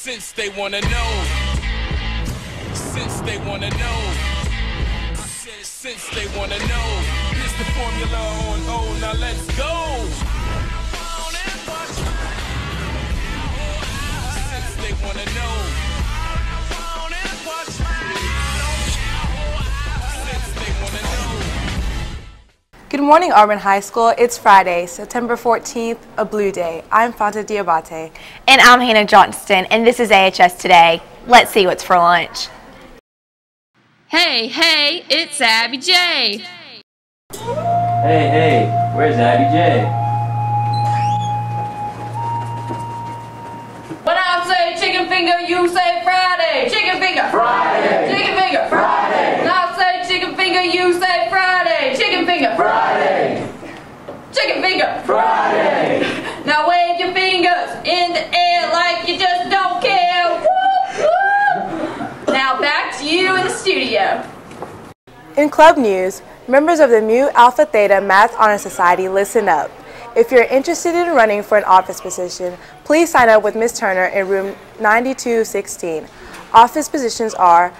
Since they wanna know. Since they wanna know. I said since they wanna know. Here's the formula on O, now let's go. Since they wanna know. Since they wanna know. Good morning, Auburn High School. It's Friday, September 14th, a blue day. I'm Fanta Diabate. And I'm Hannah Johnston, and this is AHS Today. Let's see what's for lunch. Hey, it's Abby J. Hey, where's Abby J? When I say chicken finger, you say Friday. Chicken finger. Friday. Chicken finger. Friday. When I say chicken finger, you say Friday. Chicken finger. Friday. Chicken finger. Friday. Now wave your fingers in the air like you just don't care. Whoop, whoop. Now back to you in the studio. In club news, members of the Mu Alpha Theta Math Honor Society, listen up. If you're interested in running for an office position, please sign up with Ms. Turner in room 9216. Office positions are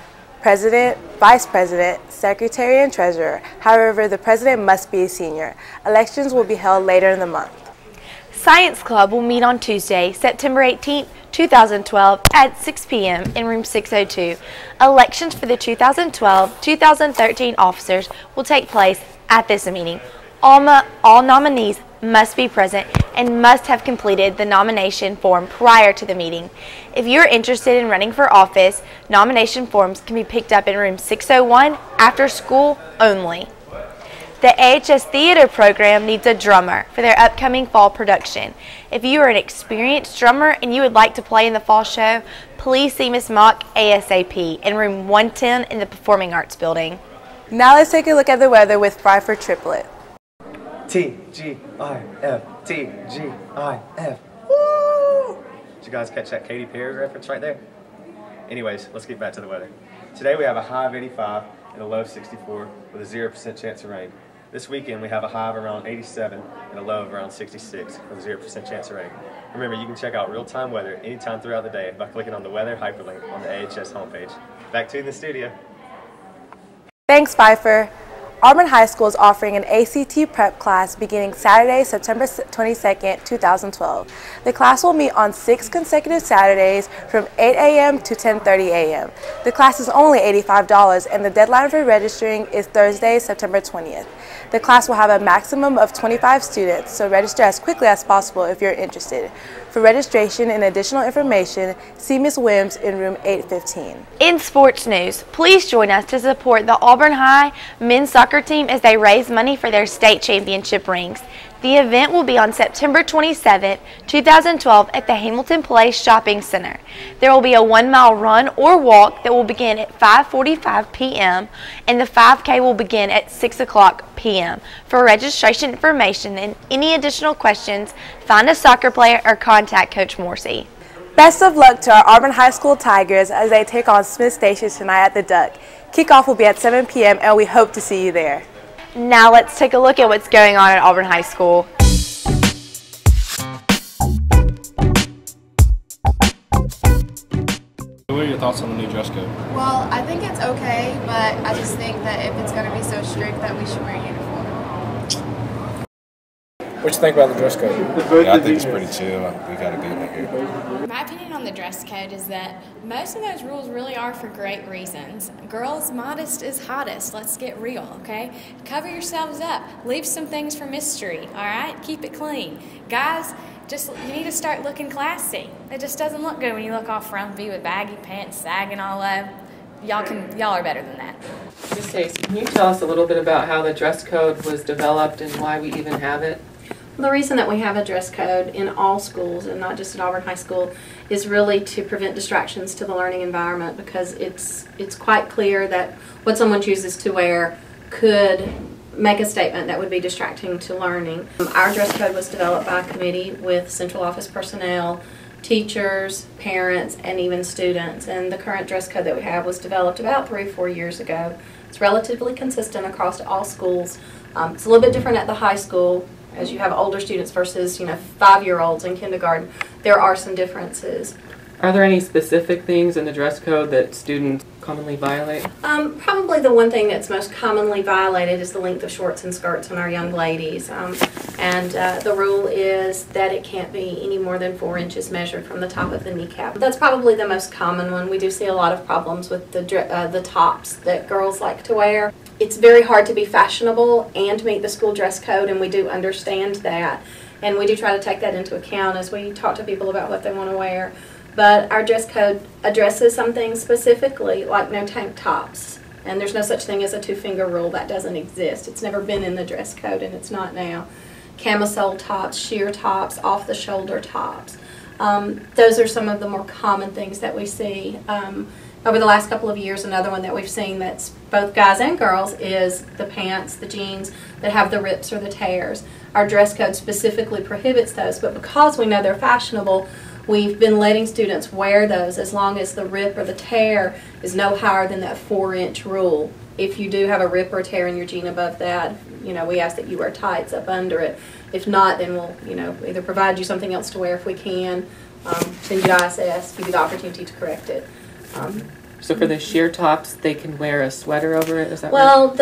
President, Vice President, Secretary, and Treasurer. However, the President must be a senior. Elections will be held later in the month. Science Club will meet on Tuesday, September 18th, 2012 at 6 p.m. in room 602. Elections for the 2012-2013 officers will take place at this meeting. All nominees must be present and must have completed the nomination form prior to the meeting. If you're interested in running for office, nomination forms can be picked up in room 601 after school only. The AHS Theater program needs a drummer for their upcoming fall production. If you are an experienced drummer and you would like to play in the fall show, please see Ms. Mock ASAP in room 110 in the Performing Arts Building. Now let's take a look at the weather with Pfeiffer Triplet. T-G-I-F, T-G-I-F. Woo! Did you guys catch that Katy Perry reference right there? Anyways, let's get back to the weather. Today we have a high of 85 and a low of 64 with a 0% chance of rain. This weekend we have a high of around 87 and a low of around 66 with a 0% chance of rain. Remember, you can check out real-time weather anytime throughout the day by clicking on the weather hyperlink on the AHS homepage. Back to you in the studio. Thanks, Pfeiffer. Auburn High School is offering an ACT prep class beginning Saturday, September 22nd, 2012. The class will meet on 6 consecutive Saturdays from 8 a.m. to 10:30 a.m. The class is only $85 and the deadline for registering is Thursday, September 20th. The class will have a maximum of 25 students, so register as quickly as possible if you're interested. For registration and additional information, see Ms. Wims in room 815. In sports news, please join us to support the Auburn High men's soccer team as they raise money for their state championship rings. The event will be on September 27, 2012 at the Hamilton Place Shopping Center. There will be a 1-mile run or walk that will begin at 5:45 p.m. and the 5K will begin at 6 o'clock p.m. For registration information and any additional questions, find a soccer player or contact Coach Morsey. Best of luck to our Auburn High School Tigers as they take on Smith Station tonight at the Duck. Kickoff will be at 7 p.m. and we hope to see you there. Now let's take a look at what's going on at Auburn High School. What are your thoughts on the new dress code? Well, I think it's okay, but I just think that if it's going to be so strict that we should wear a uniform. What you think about the dress code? Yeah, I think it's pretty chill. We got a good one here. My opinion on the dress code is that most of those rules really are for great reasons. Girls, modest is hottest. Let's get real, okay? Cover yourselves up. Leave some things for mystery, all right? Keep it clean. Guys, you need to start looking classy. It just doesn't look good when you look all frumpy with baggy pants sagging all over. Y'all are better than that. Ms. Hayes, can you tell us a little bit about how the dress code was developed and why we even have it? The reason that we have a dress code in all schools and not just at Auburn High School is really to prevent distractions to the learning environment, because it's quite clear that what someone chooses to wear could make a statement that would be distracting to learning. Our dress code was developed by a committee with central office personnel, teachers, parents, and even students, and the current dress code that we have was developed about 3 or 4 years ago. It's relatively consistent across all schools. It's a little bit different at the high school, as you have older students versus 5-year-olds in kindergarten. There are some differences. Are there any specific things in the dress code that students commonly violate? Probably the one thing that's most commonly violated is the length of shorts and skirts on our young ladies. The rule is that it can't be any more than 4 inches measured from the top of the kneecap. That's probably the most common one. We do see a lot of problems with the tops that girls like to wear. It's very hard to be fashionable and meet the school dress code, and we do understand that. And we do try to take that into account as we talk to people about what they want to wear. But our dress code addresses some things specifically, like no tank tops. And there's no such thing as a 2-finger rule. That doesn't exist. It's never been in the dress code, and it's not now. Camisole tops, sheer tops, off-the-shoulder tops. Those are some of the more common things that we see. Over the last couple of years, another one that we've seen that's both guys and girls is the pants, the jeans that have the rips or the tears. Our dress code specifically prohibits those, but because we know they're fashionable, we've been letting students wear those as long as the rip or the tear is no higher than that 4-inch rule. If you do have a rip or tear in your jean above that, we ask that you wear tights up under it. If not, then we'll, either provide you something else to wear if we can, send you to ISS, give you the opportunity to correct it. So for the sheer tops, they can wear a sweater over it, is that right? Well,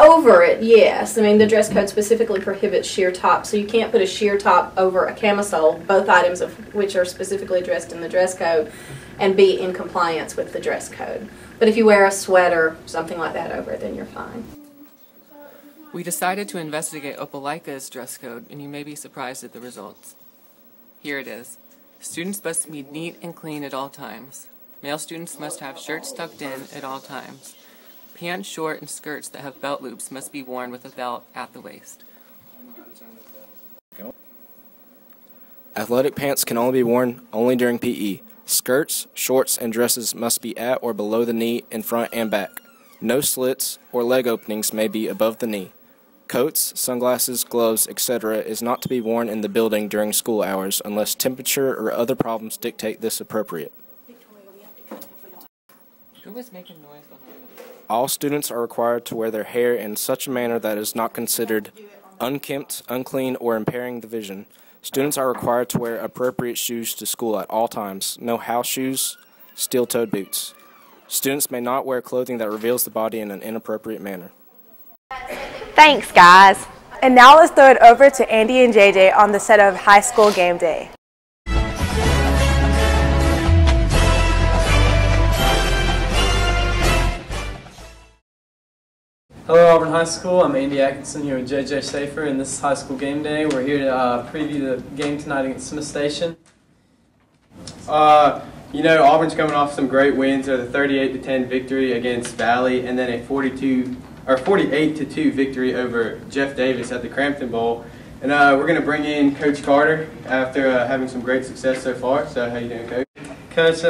over it, yes. I mean, the dress code specifically prohibits sheer tops, so you can't put a sheer top over a camisole, both items of which are specifically addressed in the dress code, and be in compliance with the dress code. But if you wear a sweater, something like that over it, then you're fine. We decided to investigate Opelika's dress code, and you may be surprised at the results. Here it is. Students must be neat and clean at all times. Male students must have shirts tucked in at all times. Pants, short, and skirts that have belt loops must be worn with a belt at the waist. Athletic pants can only be worn during PE. Skirts, shorts, and dresses must be at or below the knee in front and back. No slits or leg openings may be above the knee. Coats, sunglasses, gloves, etc. is not to be worn in the building during school hours unless temperature or other problems dictate this appropriate. Who was making noise behind us? All students are required to wear their hair in such a manner that is not considered unkempt, unclean, or impairing the vision. Students are required to wear appropriate shoes to school at all times. No house shoes, steel-toed boots. Students may not wear clothing that reveals the body in an inappropriate manner. Thanks, guys. And now let's throw it over to Andy and JJ on the set of High School Game Day. Hello Auburn High School, I'm Andy Atkinson here with JJ Schaefer, and this is High School Game Day. We're here to preview the game tonight against Smith Station. Auburn's coming off some great wins, a 38-10 victory against Valley, and then a 48-2 victory over Jeff Davis at the Crampton Bowl. And we're going to bring in Coach Carter after having some great success so far. So how you doing, Coach? Coach,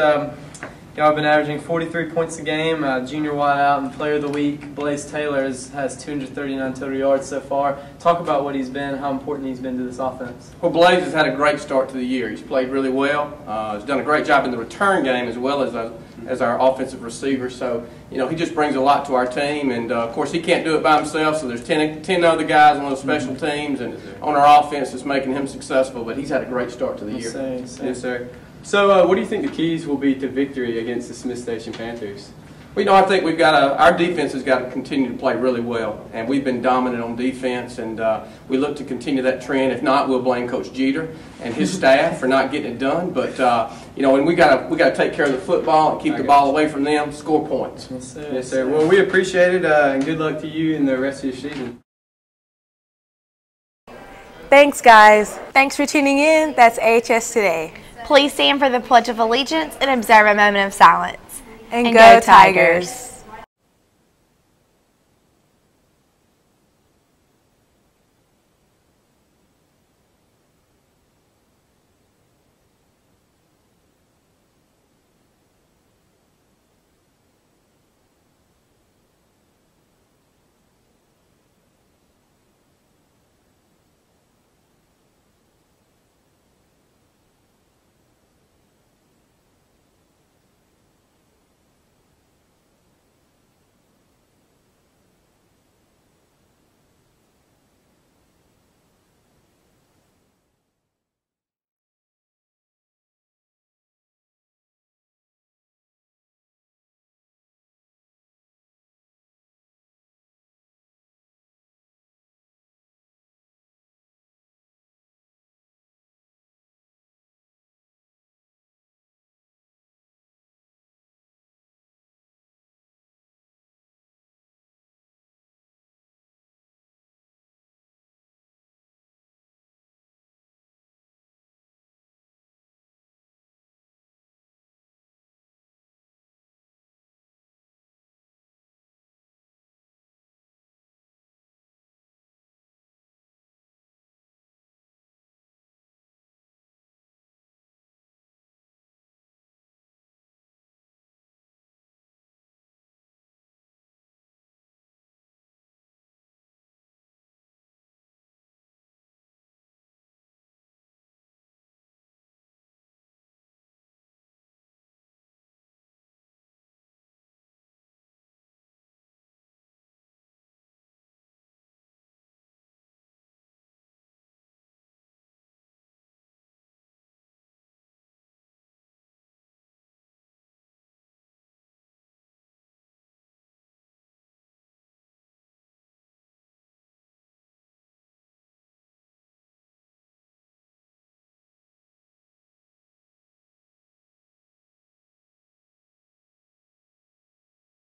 I've been averaging 43 points a game. Junior wideout and Player of the Week, Blaze Taylor has 239 total yards so far. Talk about what he's been, how important he's been to this offense. Well, Blaze has had a great start to the year. He's played really well. He's done a great job in the return game as well as our offensive receiver. So, he just brings a lot to our team. And, of course, he can't do it by himself. So there's 10 other guys on those special teams and on our offense that's making him successful. But he's had a great start to the year. Yes, sir. So what do you think the keys will be to victory against the Smith Station Panthers? Well, I think our defense has got to continue to play really well, and we've been dominant on defense, and we look to continue that trend. If not, we'll blame Coach Jeter and his staff for not getting it done. But and we got to take care of the football and keep the ball away from them, score points. Yes, sir. Yes, sir. Well, we appreciate it, and good luck to you in the rest of your season. Thanks, guys. Thanks for tuning in. That's AHS Today. Please stand for the Pledge of Allegiance and observe a moment of silence. And go Tigers!